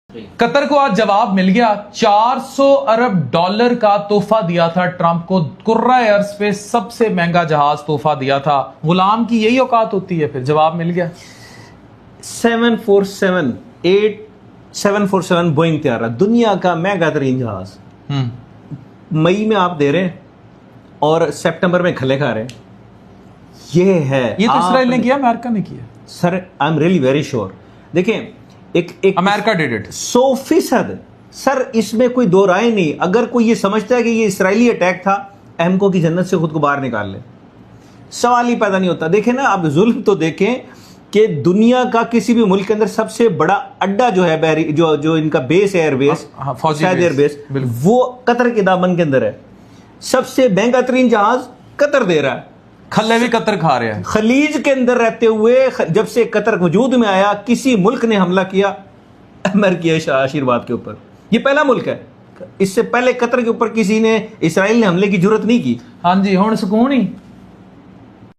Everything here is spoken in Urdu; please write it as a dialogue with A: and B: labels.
A: قطر کو آج جواب مل گیا. $400 ارب کا تحفہ دیا تھا ٹرمپ کو. کرۂ ارض پہ سب سے مہنگا جہاز تحفہ دیا تھا. غلام کی یہی اوقات ہوتی ہے. پھر جواب مل گیا.
B: 747 بوئنگ طیارہ, دنیا کا مہنگا ترین جہاز, مئی میں آپ دے رہے ہیں اور سپٹمبر میں کھلے کھا رہے ہیں. یہ ہے,
A: یہ تو اسرائیل نے کیا, امریکہ نے کیا.
B: Sir I am really very sure. دیکھیں ایک
A: امریکہ ڈیڈ اٹ
B: 100%. سر اس میں کوئی دو رائے نہیں. اگر کوئی یہ سمجھتا ہے کہ یہ اسرائیلی اٹیک تھا, اہمکو کی جنت سے خود کو باہر نکال لے, سوال ہی پیدا نہیں ہوتا. دیکھیں نا, آپ ظلم تو دیکھیں کہ دنیا کا کسی بھی ملک کے اندر سب سے بڑا اڈا جو ہے, جو ان کا بیس ہے, ایئر بیس, شاید ایئر بیس, وہ قطر کے دامن کے اندر ہے. سب سے مہنگا ترین جہاز قطر دے رہا ہے,
A: کھلے بھی قطر کھا رہے ہیں.
B: خلیج کے اندر رہتے ہوئے جب سے قطر وجود میں آیا, کسی ملک نے حملہ کیا امریکی آشیرواد کے اوپر, یہ پہلا ملک ہے. اس سے پہلے قطر کے اوپر کسی نے, اسرائیل نے حملے کی جرت نہیں کی.
A: ہاں جی, ہن سکون ہی.